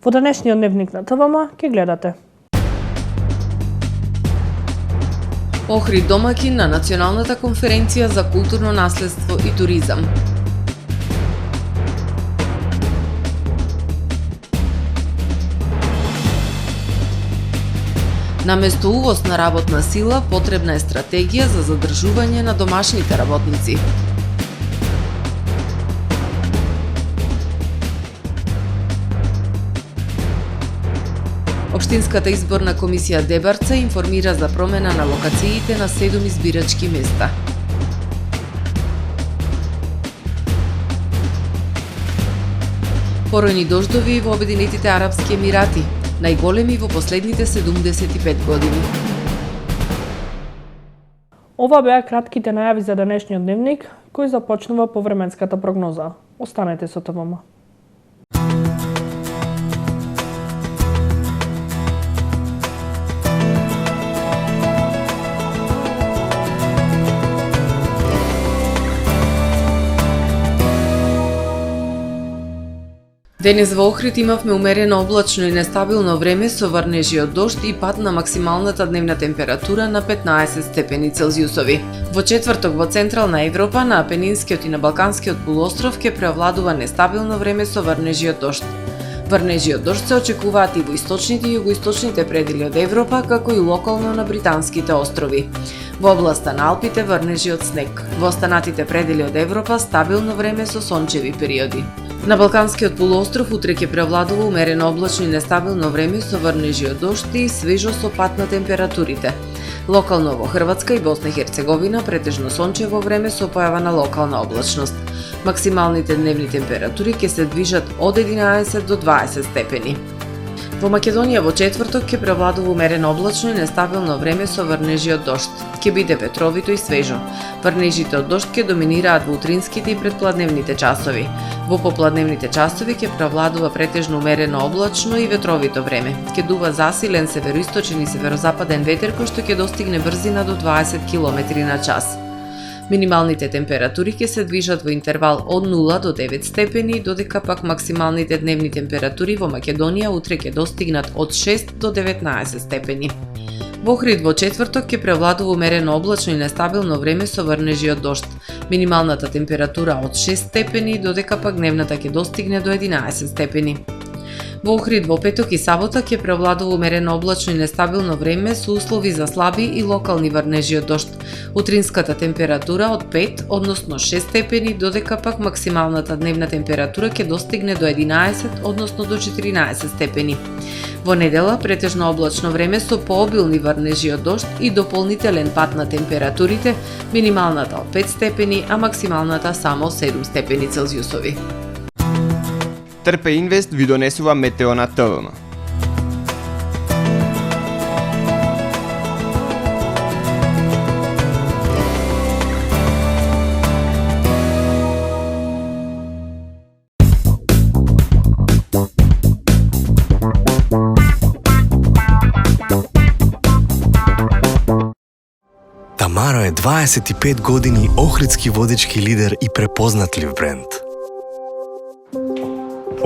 Во денешниот дневник на ТВМ ќе гледате. Охрид домакин на Националната конференција за културно наследство и туризам. Наместо увоз на работна сила, потребна е стратегија за задржување на домашните работници. Општинската изборна комисија Дебарца информира за промена на локациите на 7 избирачки места. Поројни дождови во Обединетите Арапски Емирати, најголеми во последните 75 години. Ова беа кратките најави за денешниот дневник, кој започнува по временската прогноза. Останете со ТВМ. Денес во Охрид имавме умерено облачно и нестабилно време со врнежи од дожд и пад на максималната дневна температура на 15 степени Целзиусови. Во четврток во Централна Европа, на Апенинскиот и на Балканскиот полуостров ќе преовладува нестабилно време со врнежи од дожд. Врнежи од дожд се очекуваат и во источните и југоисточните предели од Европа, како и локално на британските острови. Во областа на Алпите врнежи од снег. Во останатите предели од Европа стабилно време со сончеви периоди. На Балканскиот полуостров утре ќе преовладува умерено облачно и нестабилно време со врнежи од дожд и свежо со пад на температурите. Локално во Хрватска и Босна и Херцеговина претежно сончево време со појава на локална облачност. Максималните дневни температури ќе се движат од 11 до 20 степени. Во Македонија во четврток ќе преовладува умерено облачно и нестабилно време со врнежи од дожд. Ќе биде ветровито и свежо. Врнежите од дожд ќе доминираат во утринските и предпладневните часови. Во попладневните часови ќе преовладува претежно умерено облачно и ветровито време. Ќе дува засилен североисточен и северозападен ветер кој што ќе достигне брзина до 20 км на час. Минималните температури ќе се движат во интервал од 0 до 9 степени, додека пак максималните дневни температури во Македонија утре ќе достигнат од 6 до 19 степени. Во Охрид во четврток ќе преовладува умерено облачно и нестабилно време со врнежи од дожд. Минималната температура од 6 степени, додека пак дневната ќе достигне до 11 степени. Во Охрид во петок и сабота ќе преовладува умерено облачно и нестабилно време со услови за слаби и локални врнежи од дожд. Утринската температура од 5, односно 6 степени, додека пак максималната дневна температура ќе достигне до 11, односно до 14 степени. Во недела претежно облачно време со пообилни врнежи од дожд и дополнителен пад на температурите, минималната од 5 степени, а максималната само 7 степени Целзиусови. Трпе Инвест ви донесува метео на ТВМ. Тамаро е 25 години охридски водечки лидер и препознатлив бренд.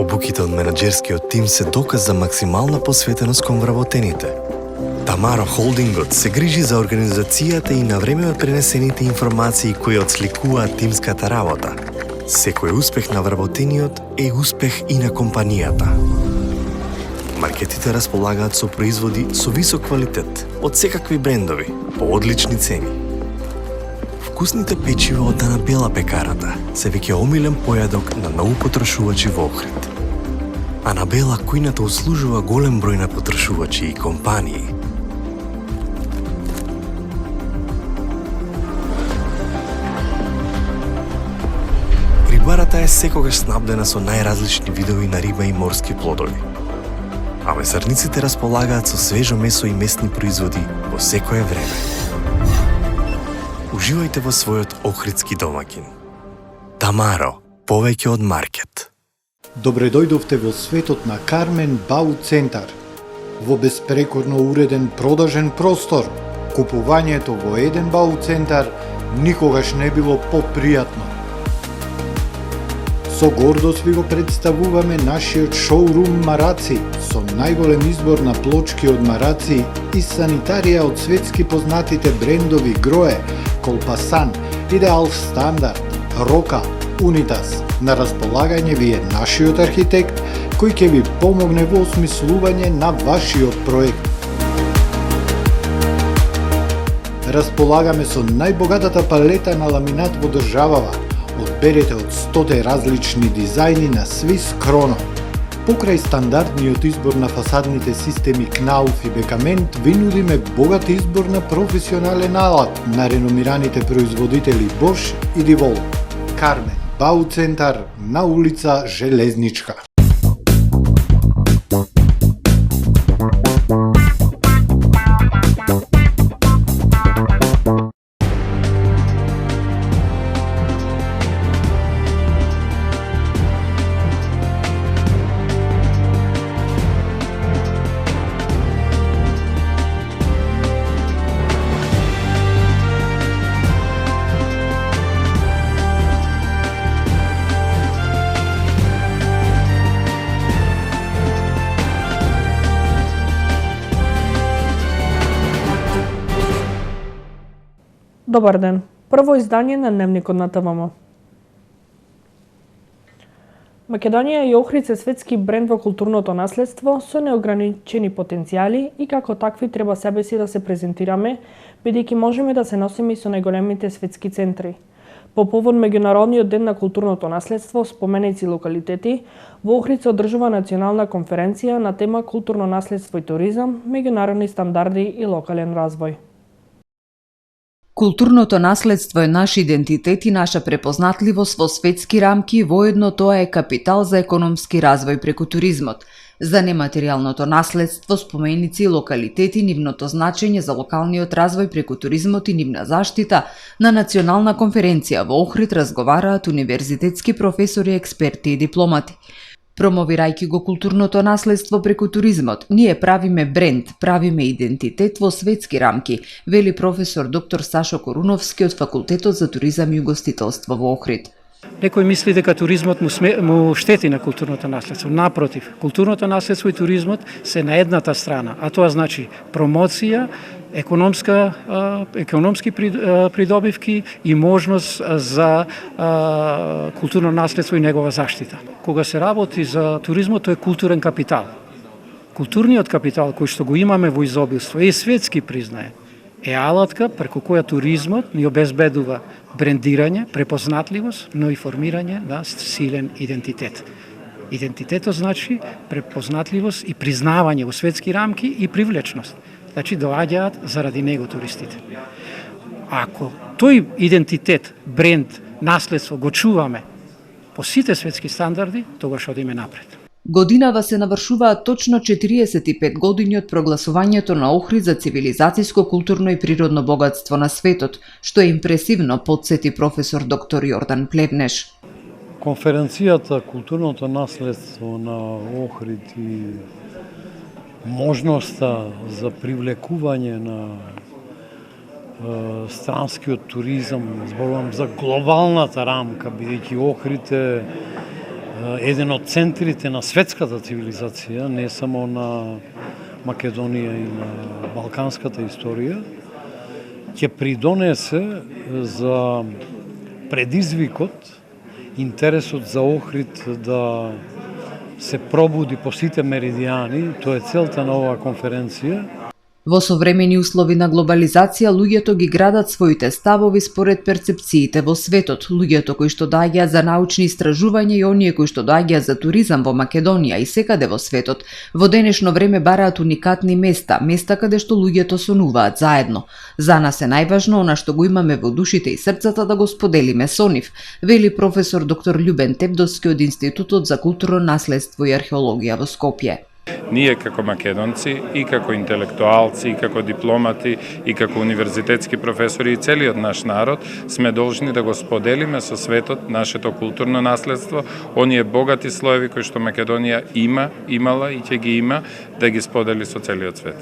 Обуките од менаџерскиот тим се доказ за максимална посветеност кон вработените. Тамаро Холдингот се грижи за организацијата и на време пренесените информации кои отсликуваат тимската работа. Секој успех на вработениот е успех и на компанијата. Маркетите располагаат со производи со висок квалитет од секакви брендови по одлични цени. Вкусните печива од Анабела пекарата се веќе омилен појадок на многу потрошувачи во Охрид. Анабела кујната услужува голем број на потрошувачи и компании. Рибарата е секогаш снабдена со најразлични видови на риба и морски плодови. А месарниците располагаат со свежо месо и месни производи во секое време. Уживајте во својот охридски домакин. Тамаро, повеќе од маркет. Добре дојдовте во светот на Кармен Бау Центар. Во беспрекорно уреден продажен простор, купувањето во еден Бау Центар никогаш не било попријатно. Со гордост ви го представуваме нашиот шоурум Мараци, со најголем избор на плочки од мараци и санитарија од светски познатите брендови Грое, Колпасан, Идеал Стандард, Рока, Унитас. На располагање ви е нашиот архитект, кој ќе ви помогне во осмислување на вашиот проект. Располагаме со најбогатата палета на ламинат во државава. Одберете од 100 различни дизајни на Swiss Chrono. Покрај стандардниот избор на фасадните системи Knauf и Бекамент, ви нудиме богат избор на професионален алат на реномираните производители Bosch и Divol. Кармен Бауцентар на улица Железничка. Добар ден. Прво издание на Дневникот на ТВМ. Македонија и Охрид се светски бренд во културното наследство со неограничени потенцијали и како такви треба себе си да се презентираме, бидејќи можеме да се носиме и со најголемите светски центри. По повод Меѓународниот ден на културното наследство, споменици локалитети, во Охрид се одржува национална конференција на тема културно наследство и туризам, меѓународни стандарди и локален развој. Културното наследство е наш идентитет и наша препознатливост во светски рамки и воедно тоа е капитал за економски развој преку туризмот. За нематеријалното наследство, споменици и локалитети, нивното значење за локалниот развој преку туризмот и нивна заштита, на национална конференција во Охрид разговараат универзитетски професори, експерти и дипломати. Промовирајќи го културното наследство преку туризмот, ние правиме бренд, правиме идентитет во светски рамки, вели професор доктор Сашо Коруновски од Факултетот за туризам и угостителство во Охрид. Некој мисли дека туризмот му штети на културното наследство. Напротив, културното наследство и туризмот се на едната страна, а тоа значи промоција, економски придобивки и можност за културно наследство и негова заштита. Кога се работи за туризмот, тоа е културен капитал. Културниот капитал кој што го имаме во изобилство е светски признае. Е алатка преку која туризмот ни обезбедува брендирање, препознатливост, но и формирање на силен идентитет. Идентитетот значи препознатливост и признавање во светски рамки и привлечност. Значи доаѓаат заради него туристите. Ако тој идентитет, бренд, наследство го чуваме по сите светски стандарди, тогаш одиме напред. Годинава се навршуваат точно 45 години од прогласувањето на Охрид за цивилизацијско, културно и природно богатство на светот, што е импресивно, потсети професор доктор Јордан Плевнеш. Конференцијата Културното наследство на Охрид и можноста за привлекување на странскиот туризам, зборувам за глобалната рамка, бидејќи Охрид е еден од центрите на светската цивилизација, не само на Македонија и на балканската историја, ќе придонесе за предизвикот, интересот за Охрид да се пробуди по сите меридијани, тоа е целта на оваа конференција. Во современи услови на глобализација, луѓето ги градат своите ставови според перцепциите во светот. Луѓето кои што доаѓаат за научни истражувања и оние кои што доаѓаат за туризам во Македонија и секаде во светот, во денешно време бараат уникатни места, места каде што луѓето сонуваат заедно. За нас е најважно она што го имаме во душите и срцата да го споделиме со нив, вели професор доктор Љубен Тевдовски од Институтот за културно наследство и археологија во Скопје. Ние како македонци и како интелектуалци, и како дипломати, и како универзитетски професори и целиот наш народ сме должни да го споделиме со светот нашето културно наследство, оние богати слоеви кои што Македонија имала и ќе ги има, да ги сподели со целиот свет.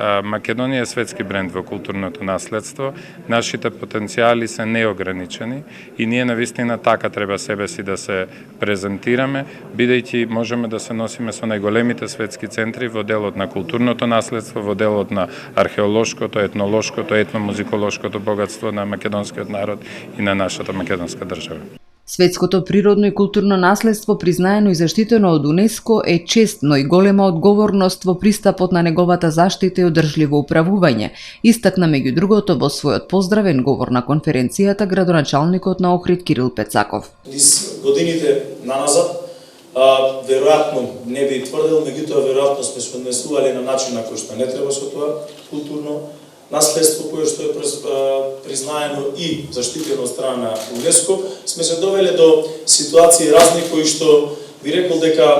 Македонија е светски бренд во културното наследство, нашите потенцијали се неограничени и ние навистина така треба себе си да се презентираме, бидејќи можеме да се носиме со најголемите светски центри во делот на културното наследство, во делот на археолошкото, етнолошкото, етномузиколошкото богатство на македонскиот народ и на нашата македонска држава. Светското природно и културно наследство, признаено и заштитено од УНЕСКО, е чест, но и голема одговорност во пристапот на неговата заштита и одржливо управување, истакна меѓу другото во својот поздравен говор на конференцијата градоначалникот на Охрид Кирил Пецаков. Низ годините наназад, веројатно не би тврдел, меѓутоа веројатно сме се однесувале на начин на кој што не треба со тоа културно наследство кое што е признаено и заштитено од страна на УНЕСКО, сме се довеле до ситуации разни кои што би рекол дека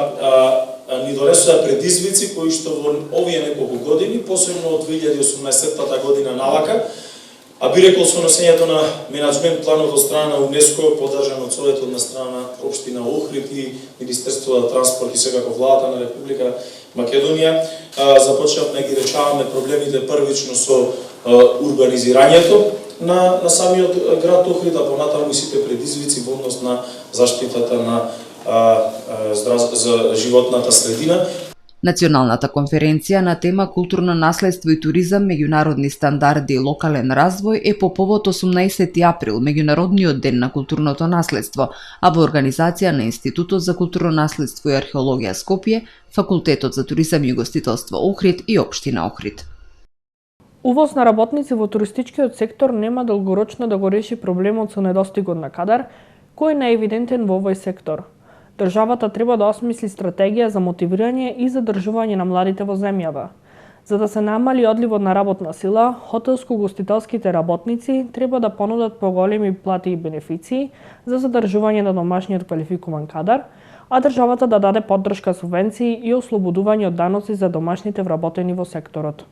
ни донесоа предизвици кои што во овие неколку години, посебно од 2018 година навака, а би рекол со носењето на менаџмент планот од страна на УНЕСКО, поддржан од Советот на страна на општина Охрид и Министерството за транспорт и секако владата на Република Македонија, започнавме ги решаваме проблемите првично со урбанизирањето на самиот град Охрид, а понатаму и сите предизвици во однос на заштитата на за животната средина. Националната конференција на тема културно наследство и туризам, меѓународни стандарди и локален развој е по повод 18 април, меѓународниот ден на културното наследство, а во организација на Институтот за културно наследство и археологија Скопје, Факултетот за туризам и гостителство Охрид и општина Охрид. Увоз на работници во туристичкиот сектор нема долгорочно да го реши проблемот со недостигот на кадар, кој е наевидентен во овој сектор. Државата треба да осмисли стратегија за мотивирање и задржување на младите во земјава. За да се намали одливот на работна сила, хотелско-гостителските работници треба да понудат поголеми плати и бенефиции за задржување на домашниот квалификуван кадар, а државата да даде поддршка, субвенции и ослободување од даноци за домашните вработени во секторот.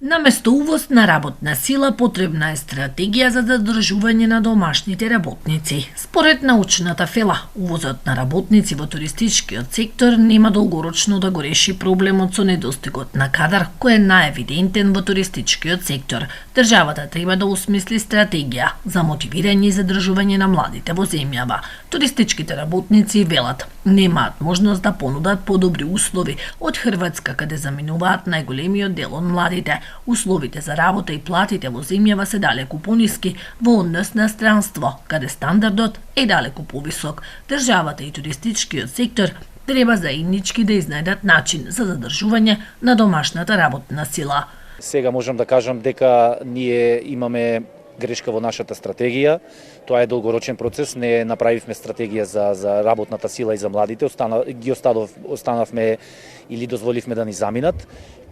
Наместо увоз на работна сила, потребна е стратегија за задржување на домашните работници. Според научната фела, увозот на работници во туристичкиот сектор нема долгорочно да го реши проблемот со недостигот на кадар, кој е наевидентен во туристичкиот сектор. Државата треба да осмисли стратегија за мотивирање и задржување на младите во земјава. Туристичките работници, велат, немаат можност да понудат подобри услови од Хрватска, каде заминуваат најголемиот дел од младите. Условите за работа и платите во земјава се далеку пониски во однос на странство, каде стандардот е далеку повисок. Државата и туристичкиот сектор треба заеднички да изнајдат начин за задржување на домашната работна сила. Сега можам да кажам дека ние имаме грешка во нашата стратегија. Тоа е долгорочен процес. Не направивме стратегија за работната сила и за младите. Останавме или дозволивме да ни заминат.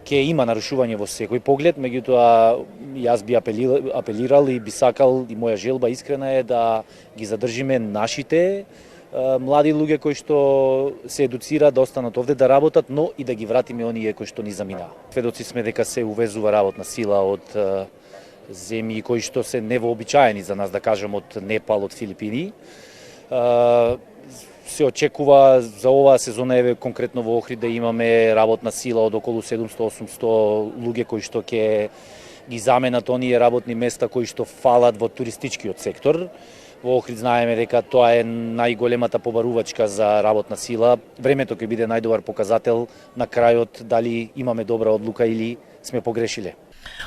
Ке има нарушување во секој поглед, меѓутоа јас би апелирал и би сакал, и моја желба искрена е да ги задржиме нашите млади луѓе кои што се едуцираат да останат овде да работат, но и да ги вратиме оние кои што ни заминаа. Сведоци сме дека се увезува работна сила од земји кои што се невообичаени за нас, да кажем, од Непал, од Филипини. Се очекува за оваа сезона, еве конкретно во Охрид, да имаме работна сила од околу 700-800 луѓе кои што ќе ги заменат оние работни места кои што фалат во туристичкиот сектор. Во Охрид знаеме дека тоа е најголемата побарувачка за работна сила. Времето ќе биде најдобар показател на крајот дали имаме добра одлука или сме погрешиле.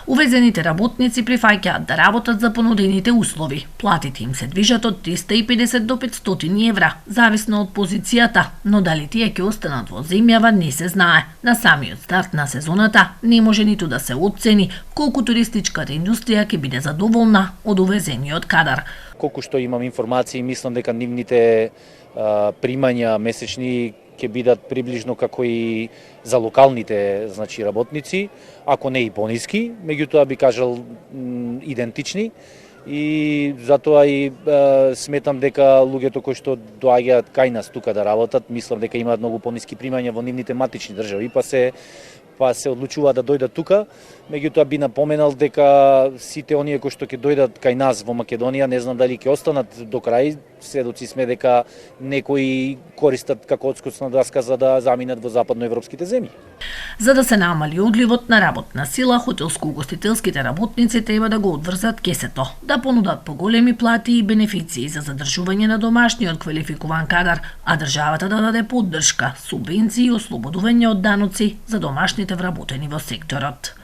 Увезените работници прифаќаат да работат за понудените услови. Платите им се движат од 350 до 500 евра, зависно од позицијата, но дали тие ќе останат во земјава не се знае. На самиот старт на сезоната не може ниту да се оцени колку туристичката индустрија ќе биде задоволна од увезениот кадар. Колку што имам информации, мислам дека нивните примања месечни ќе бидат приближно како и за локалните, работници, ако не и пониски, меѓутоа би кажал идентични. и затоа и сметам дека луѓето кои што доаѓаат кај нас тука да работат, мислам дека имаат многу пониски примања во нивните матични држави, па се одлучуваат да дојдат тука. Меѓутоа би напоменал дека сите оние кои што ќе дојдат кај нас во Македонија, не знам дали ќе останат до крај, сведоци сме дека некои користат како одскочна даска за да заминат во западноевропските земји. За да се намали одливот на работна сила, хотелско-угостителските работници треба да го одврзат кесето, да понудат поголеми плати и бенефиции за задржување на домашниот квалификуван кадар, а државата да даде поддршка, субвенции и ослободување од даноци за домашните вработени во секторот.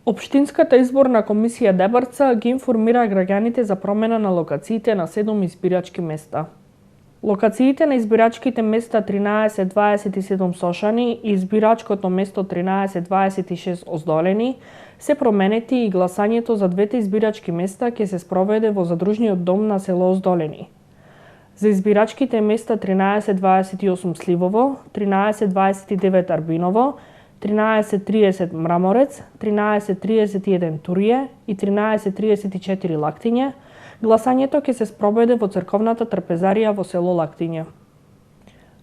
Општинската изборна комисија Дебарца ги информира граѓаните за промена на локациите на 7 избирачки места. Локациите на избирачките места 13-27 Сошани и избирачкото место 13-26 Оздолени се променети и гласањето за двете избирачки места ќе се спроведе во задружниот дом на село Оздолени. За избирачките места 13-28 Сливово, 13-29 Арбиново, 13.30 Мраморец, 13.31 Турие и 13.34 Лактиње, гласањето ќе се спроведе во црковната трпезарија во село Лактиње.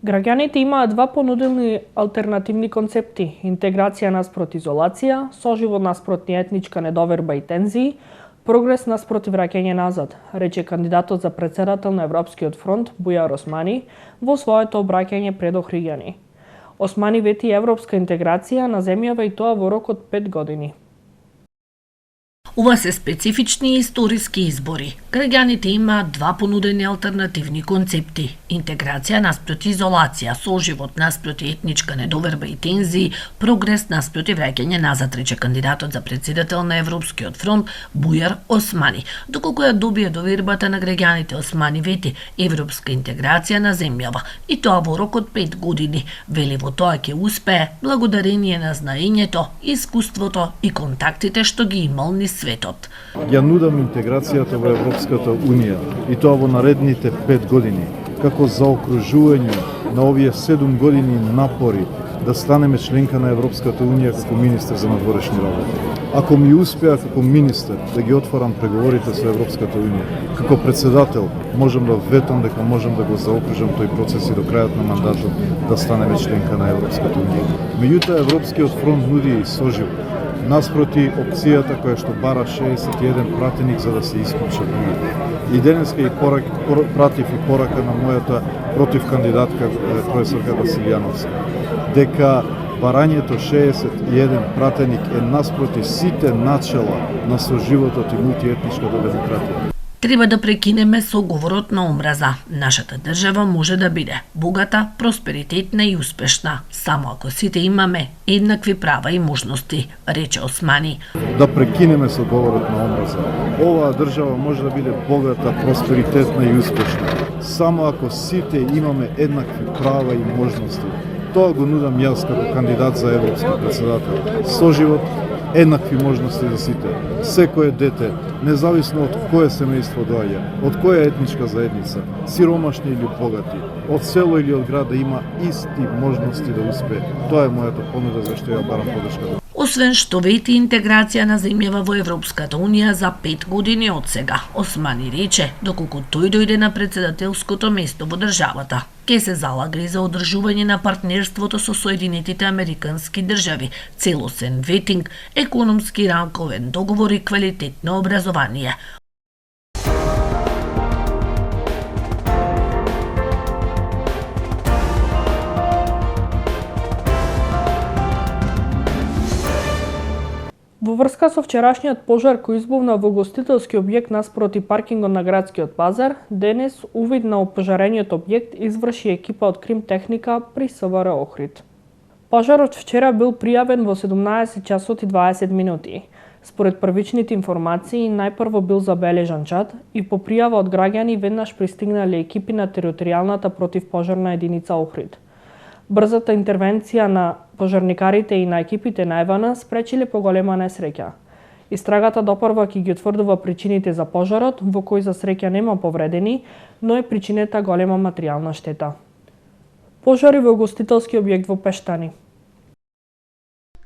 Граѓаните имаат два понудени алтернативни концепти: интеграција наспрот изолација, соживот наспрот етничка недоверба и тензии, прогрес наспрот враќање назад, рече кандидатот за претседател на Европскиот фронт Бујар Османи во своето обраќање пред Охриѓани. Османи вети европска интеграција на земјава и тоа во рок од 5 години. Ова се специфични историски избори. Граѓаните имаат два понудени алтернативни концепти: интеграција наспроти изолација, соживот наспроти етничка недоверба и тензии, прогрес наспроти враќање назад, рече кандидатот за претседател на Европскиот фронт Бујар Османи. Доколку ја добие довербата на граѓаните, Османи вети европска интеграција на земјава и тоа во рок од 5 години. Вели во тоа ќе успее благодарение на знаењето, искуството и контактите што ги имал низ светот. Ја нудам интеграцијата во Европската Унија и тоа во наредните 5 години, како заокружување на овие 7 години напори да станеме членка на Европската Унија како министер за надворешни работи. Ако ми успеа како министер да ги отворам преговорите со Европската Унија, како претседател можам да ветам дека можам да го заокружам тој процес и до крајот на мандатот да станеме членка на Европската Унија. Меѓутоа Европскиот фронт нуди и сожив наспроти опцијата која што бара 61 пратеник за да се исклучат другите. И денеска и пратив и порака на мојата против кандидатка професорка Василјановска, дека барањето 61 пратеник е наспроти сите начела на соживотот и мултиетничката демократија. Треба да прекинеме со говорот на омраза. Нашата држава може да биде богата, просперитетна и успешна, само ако сите имаме еднакви права и можности, рече Османи. Да прекинеме со говорот на омраза. Оваа држава може да биде богата, просперитетна и успешна, само ако сите имаме еднакви права и можности. Тоа го нудам јас како кандидат за европски претседател. Соживот, еднакви можности за сите. Секое дете, независно од кое семејство доаѓа, од која етничка заедница, сиромашни или богати, од село или од град, да има исти можности да успее. Тоа е мојата понуда за што ја барам поддршка. Освен што вети интеграција на земјава во Европската Унија за 5 години од сега, Османи рече, доколку тој дојде на претседателското место во државата, ќе се залага и за одржување на партнерството со Соединетите Американски држави, целосен ветинг, економски рамковен договор и квалитетно образование. Во врска со вчерашниот пожар кој избувна во гостителски објект наспроти паркингот на градскиот пазар, денес увид на опожарениот објект изврши екипа од Крим техника при СВР Охрид. Пожарот вчера бил пријавен во 17 часот и 20 минути. Според првичните информации, најпрво бил забележан чад и по пријава од граѓани веднаш пристигнале екипи на територијалната противпожарна единица Охрид. Брзата интервенција на пожарникарите и на екипите највана спречиле поголема несреќа. Истрагата допрва ќе ги утврдува причините за пожарот, во кој за среќа нема повредени, но е причинета голема материјална штета. Пожари во угостителски објект во Пештани.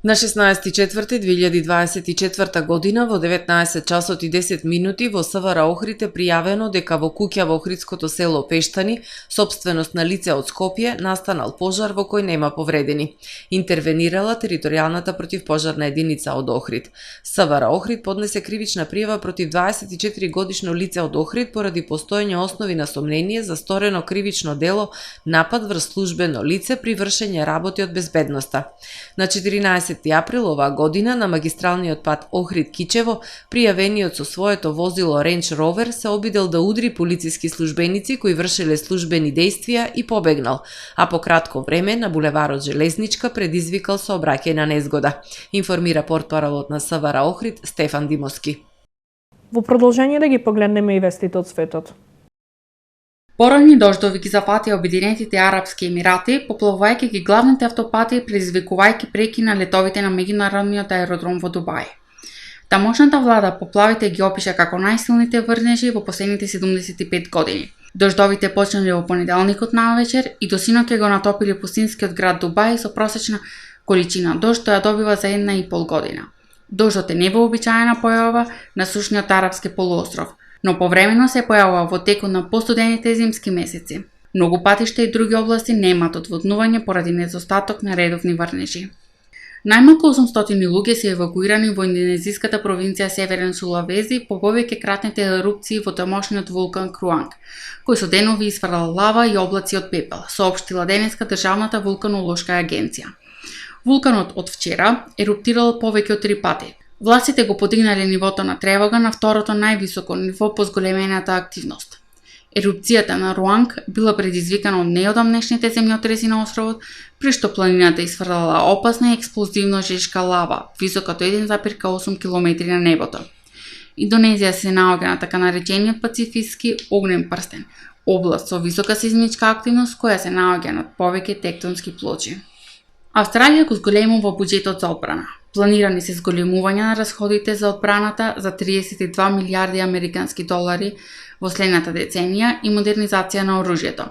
На 16.4.2024 година во 19 часот и 10 минути во СВР Охрид е пријавено дека во куќа во охридското село Пештани, собственост на лице од Скопје, настанал пожар во кој нема повредени. Интервенирала територијалната противпожарна единица од Охрид. СВР Охрид поднесе кривична пријава против 24 годишно лице од Охрид поради постоење основи на сомнение за сторено кривично дело напад врз службено лице при вршење работи од безбедноста. На 14 април оваа година на магистралниот пат Охрид-Кичево, пријавениот со своето возило Range Rover се обидел да удри полициски службеници кои вршеле службени дејствија и побегнал, а по кратко време на булеварот Железничка предизвикал сообраќајна незгода, информира портпаролот на СВР Охрид Стефан Димовски. Во продолжение да ги погледнеме и вестите од светот. Порани дождови ги зафатија Обединетите Арапски Емирати, поплавувајќи ги главните автопати и предизвикувајќи преки на летовите на меѓународниот аеродром во Дубај. Тамошната влада поплавите ги опиша како најсилните врнежи во последните 75 години. Дождовите почнале во понеделникот навечер и до синоќа го натопиле пустинскиот град Дубај со просечна количина дожд што ја добива за 1,5 година. Дождот е невообичаена појава на сушниот арапски полуостров, но повремено се појавува во текот на постудените зимски месеци. Многу патишта и други области немаат одводнување поради недостаток на редовни врнежи. Најмалку 800 луѓе се евакуирани во индонезиската провинција Северен Сулавези по повеќе кратните ерупции во тамошниот вулкан Круанг, кој со денови изфрлал лава и облаци од пепел, соопштила денеска Државната вулканолошка агенција. Вулканот од вчера еруптирал повеќе од 3 пати. Властите го подигнале нивото на тревога на второто највисоко ниво по зголемената активност. Ерупцијата на Руанг била предизвикана од неодамнешните земјотреси на островот, при што планината изфрлала опасна и експлозивно жешка лава, висока до 1,8 км на небото. Индонезија се наоѓа на така наречениот Пацифиски огнен прстен, област со висока сеизмичка активност која се наоѓа над повеќе тектонски плочи. Австралија го зголемува буџетот за одбрана. Планирани се зголемување на расходите за одбраната за 32 милиарди американски долари во следната деценија и модернизација на оружјето,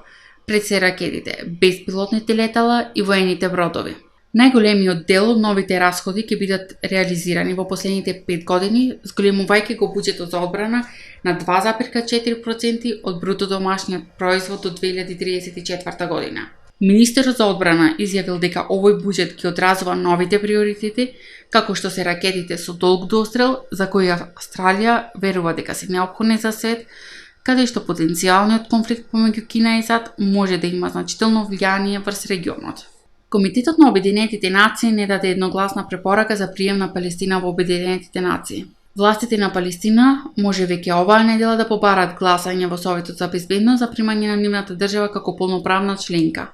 пред се ракетите, беспилотните летала и воените бродови. Најголемиот дел од новите расходи ќе бидат реализирани во последните 5 години, зголемувајќи го буџетот за одбрана на 2,4% од бруто домашниот производ до 2034 година. Министерот за одбрана изјавил дека овој буџет ќе одразува новите приоритети, како што се ракетите со долг дострел, за кои Австралија верува дека се неопходни за свет, каде што потенцијалниот конфликт помеѓу Кина и САД може да има значително влијание врз регионот. Комитетот на Обединетите нации не даде едногласна препорака за прием на Палестина во Обединетите нации. Властите на Палестина може веќе оваа недела да побарат гласање во Советот за безбедност за примање на нивната држава како полноправна членка,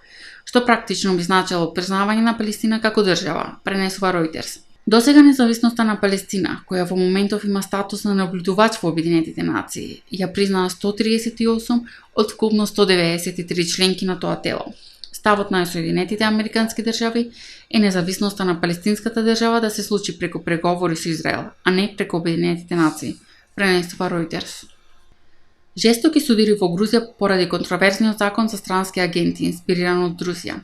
што практично би значило признавање на Палестина како држава, пренесува Reuters. Досега независноста на Палестина, која во моментов има статус на наблюдувач во Обединетите нации, ја признаа 138 од вкупно 193 членки на тоа тело. Ставот на Соединетите Американски држави е независноста на палестинската држава да се случи преку преговори со Израел, а не преку Обединетите нации, пренесува Reuters. Жестоки судири во Грузија поради контроверзниот закон за странски агенти, инспириран од Русија.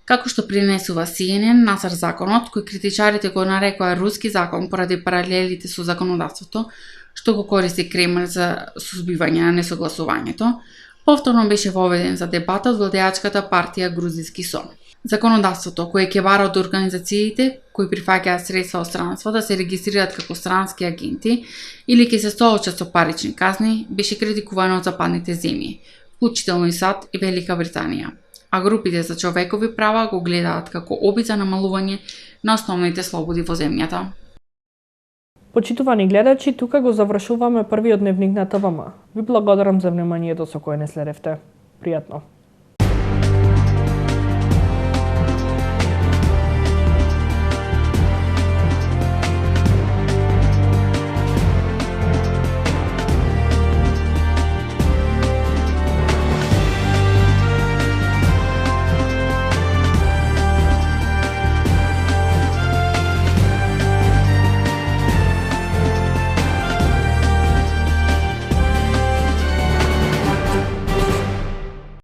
Како што пренесува CNN, насар законот, кој критичарите го нарекоа руски закон поради паралелите со законодавството, што го користи Кремљ за сузбивање на несогласувањето, повторно беше воведен за дебата од владеачката партија Грузиски сон. Законодавството, кое ќе бара од организациите кои прифаќаат средства од странство да се регистрираат како странски агенти или ќе се соочат со парични казни, беше критикувано од западните земји, вклучително и САД и Велика Британија. А групите за човекови права го гледаат како обид за намалување на основните слободи во земјата. Почитувани гледачи, тука го завршуваме првиот дневник на ТВМ. Ви благодарам за вниманието со кое не следевте. Пријатно.